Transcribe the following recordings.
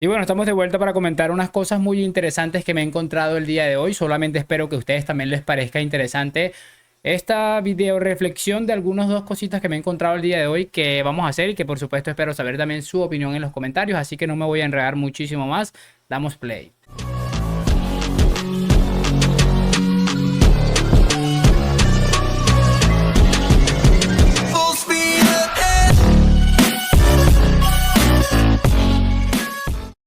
Y bueno, estamos de vuelta para comentar unas cosas muy interesantes que me he encontrado el día de hoy. Solamente espero que a ustedes también les parezca interesante esta video reflexión de algunas dos cositas que me he encontrado el día de hoy que vamos a hacer y que por supuesto espero saber también su opinión en los comentarios. Así que no me voy a enredar muchísimo más. Damos play.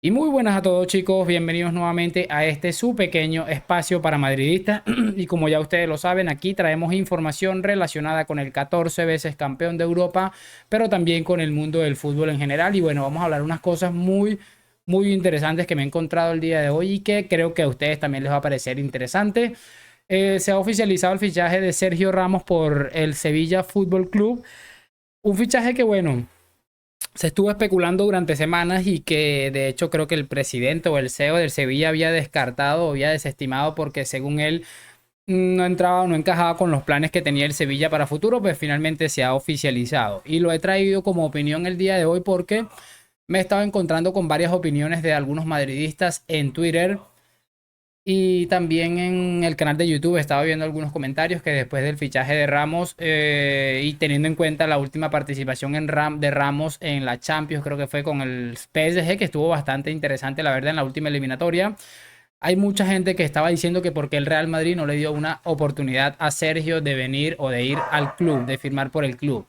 Y muy buenas a todos, chicos, bienvenidos nuevamente a este su pequeño espacio para madridistas. Y como ya ustedes lo saben, aquí traemos información relacionada con el 14 veces campeón de Europa, pero también con el mundo del fútbol en general. Y bueno, vamos a hablar unas cosas muy interesantes que me he encontrado el día de hoy y que creo que a ustedes también les va a parecer interesante. Se ha oficializado el fichaje de Sergio Ramos por el Sevilla Fútbol Club. Un fichaje que, bueno, se estuvo especulando durante semanas y que de hecho creo que el presidente o el CEO del Sevilla había descartado o había desestimado porque según él no entraba o no encajaba con los planes que tenía el Sevilla para futuro, pues finalmente se ha oficializado. Y lo he traído como opinión el día de hoy porque me he estado encontrando con varias opiniones de algunos madridistas en Twitter y también en el canal de YouTube estaba viendo algunos comentarios que después del fichaje de Ramos y teniendo en cuenta la última participación de Ramos en la Champions, creo que fue con el PSG, que estuvo bastante interesante, la verdad, en la última eliminatoria. Hay mucha gente que estaba diciendo que porque el Real Madrid no le dio una oportunidad a Sergio de venir o de ir al club, de firmar por el club.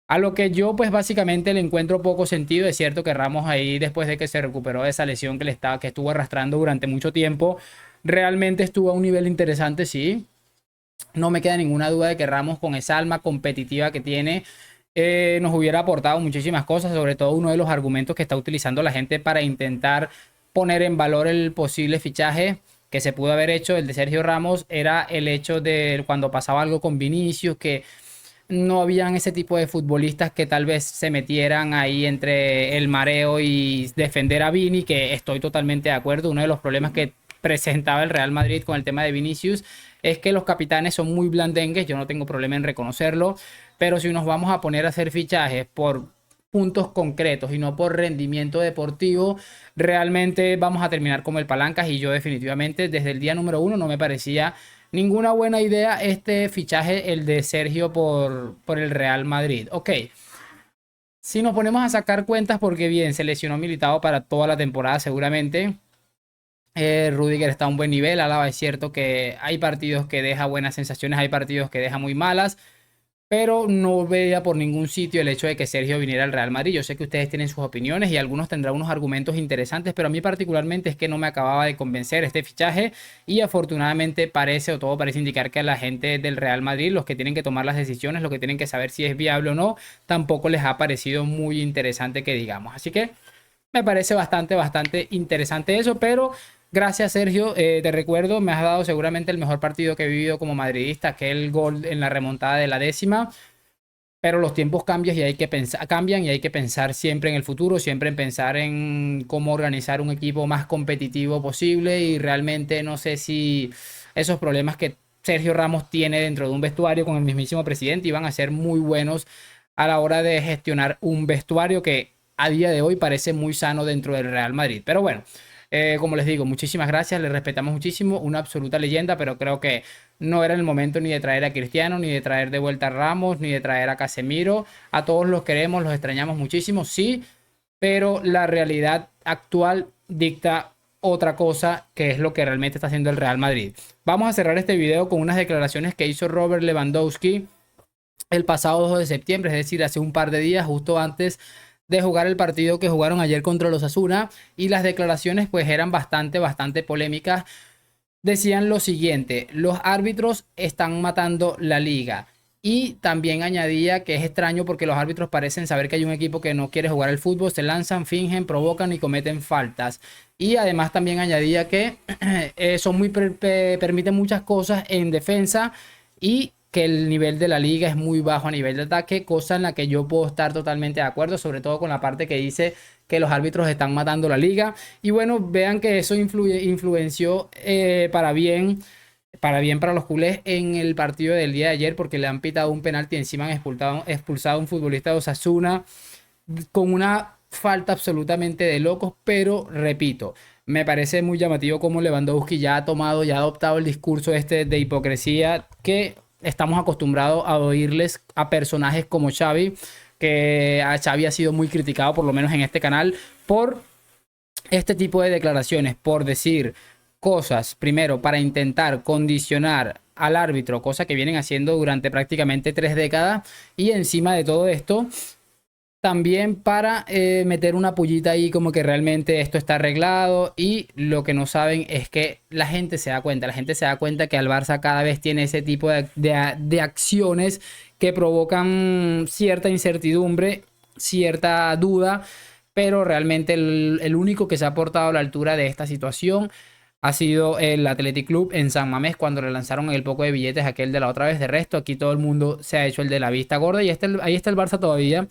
A lo que yo pues básicamente le encuentro poco sentido. Es cierto que Ramos ahí después de que se recuperó de esa lesión que estuvo arrastrando durante mucho tiempo, realmente estuvo a un nivel interesante, sí. No me queda ninguna duda de que Ramos con esa alma competitiva que tiene nos hubiera aportado muchísimas cosas, sobre todo uno de los argumentos que está utilizando la gente para intentar poner en valor el posible fichaje que se pudo haber hecho, el de Sergio Ramos, era el hecho de cuando pasaba algo con Vinicius, que no habían ese tipo de futbolistas que tal vez se metieran ahí entre el mareo y defender a Vini, que estoy totalmente de acuerdo. Uno de los problemas que presentaba el Real Madrid con el tema de Vinicius es que los capitanes son muy blandengues, yo no tengo problema en reconocerlo, pero si nos vamos a poner a hacer fichajes por puntos concretos y no por rendimiento deportivo, realmente vamos a terminar como el Palancas. Y yo definitivamente desde el día número uno no me parecía ninguna buena idea este fichaje, el de Sergio por el Real Madrid. Ok, si nos ponemos a sacar cuentas, porque bien, se lesionó Militao para toda la temporada seguramente. Rudiger está a un buen nivel. Alaba es cierto que hay partidos que deja buenas sensaciones, hay partidos que deja muy malas, pero no veía por ningún sitio el hecho de que Sergio viniera al Real Madrid. Yo sé que ustedes tienen sus opiniones y algunos tendrán unos argumentos interesantes, pero a mí particularmente es que no me acababa de convencer este fichaje y afortunadamente parece o todo parece indicar que a la gente del Real Madrid, los que tienen que tomar las decisiones, los que tienen que saber si es viable o no, tampoco les ha parecido muy interesante que digamos. Así que me parece bastante interesante eso, pero gracias Sergio, te recuerdo, me has dado seguramente el mejor partido que he vivido como madridista, que el gol en la remontada de la décima, pero los tiempos cambian y hay que pensar siempre en el futuro, siempre en pensar en cómo organizar un equipo más competitivo posible y realmente no sé si esos problemas que Sergio Ramos tiene dentro de un vestuario con el mismísimo presidente iban a ser muy buenos a la hora de gestionar un vestuario que a día de hoy parece muy sano dentro del Real Madrid. Pero bueno, como les digo, muchísimas gracias, le respetamos muchísimo, una absoluta leyenda, pero creo que no era el momento ni de traer a Cristiano, ni de traer de vuelta a Ramos, ni de traer a Casemiro. A todos los queremos, los extrañamos muchísimo, sí, pero la realidad actual dicta otra cosa, que es lo que realmente está haciendo el Real Madrid. Vamos a cerrar este video con unas declaraciones que hizo Robert Lewandowski el pasado 2 de septiembre, es decir, hace un par de días, justo antes de jugar el partido que jugaron ayer contra los Asuna, y las declaraciones pues eran bastante polémicas. Decían lo siguiente: los árbitros están matando la liga. Y también añadía que es extraño porque los árbitros parecen saber que hay un equipo que no quiere jugar el fútbol, se lanzan, fingen, provocan y cometen faltas. Y además también añadía que son permiten muchas cosas en defensa y que el nivel de la liga es muy bajo a nivel de ataque, cosa en la que yo puedo estar totalmente de acuerdo, sobre todo con la parte que dice que los árbitros están matando la liga. Y bueno, vean que eso influenció para los culés en el partido del día de ayer, porque le han pitado un penalti, encima han expulsado a un futbolista de Osasuna con una falta absolutamente de locos, pero repito, me parece muy llamativo cómo Lewandowski ya ha tomado, ya ha adoptado el discurso este de hipocresía que estamos acostumbrados a oírles a personajes como Xavi, que a Xavi ha sido muy criticado, por lo menos en este canal, por este tipo de declaraciones, por decir cosas, primero, para intentar condicionar al árbitro, cosa que vienen haciendo durante prácticamente 3 décadas, y encima de todo esto, también para meter una pullita ahí como que realmente esto está arreglado, y lo que no saben es que la gente se da cuenta que el Barça cada vez tiene ese tipo de acciones que provocan cierta incertidumbre, cierta duda, pero realmente el único que se ha portado a la altura de esta situación ha sido el Athletic Club en San Mamés cuando le lanzaron el poco de billetes aquel de la otra vez. De resto, aquí todo el mundo se ha hecho el de la vista gorda y ahí está el Barça todavía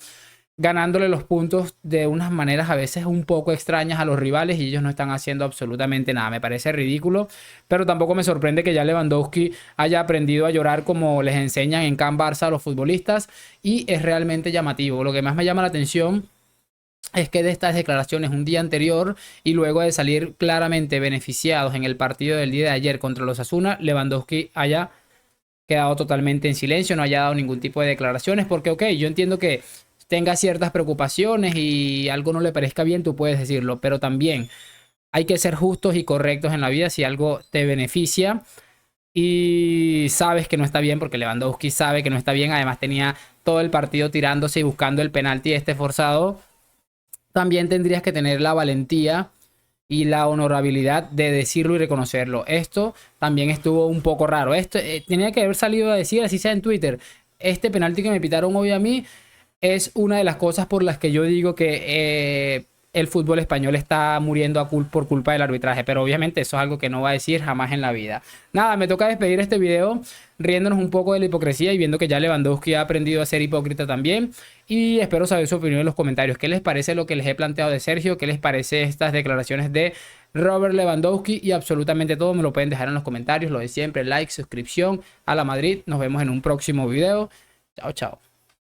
ganándole los puntos de unas maneras a veces un poco extrañas a los rivales y ellos no están haciendo absolutamente nada. Me parece ridículo, pero tampoco me sorprende que ya Lewandowski haya aprendido a llorar como les enseñan en Can Barça a los futbolistas, y es realmente llamativo. Lo que más me llama la atención es que de estas declaraciones un día anterior y luego de salir claramente beneficiados en el partido del día de ayer contra los Asuna, Lewandowski haya quedado totalmente en silencio, no haya dado ningún tipo de declaraciones, porque ok, yo entiendo que tenga ciertas preocupaciones y algo no le parezca bien, tú puedes decirlo, pero también hay que ser justos y correctos en la vida. Si algo te beneficia y sabes que no está bien, porque Lewandowski sabe que no está bien, además tenía todo el partido tirándose y buscando el penalti este forzado, también tendrías que tener la valentía y la honorabilidad de decirlo y reconocerlo. Esto también estuvo un poco raro. Esto tenía que haber salido a decir, así sea en Twitter, este penalti que me pitaron hoy a mí es una de las cosas por las que yo digo que el fútbol español está muriendo por culpa del arbitraje, pero obviamente eso es algo que no va a decir jamás en la vida. Nada, me toca despedir este video riéndonos un poco de la hipocresía y viendo que ya Lewandowski ha aprendido a ser hipócrita también, y espero saber su opinión en los comentarios. ¿Qué les parece lo que les he planteado de Sergio? ¿Qué les parece estas declaraciones de Robert Lewandowski? Y absolutamente todo me lo pueden dejar en los comentarios. Lo de siempre, like, suscripción a la Madrid. Nos vemos en un próximo video. Chao, chao.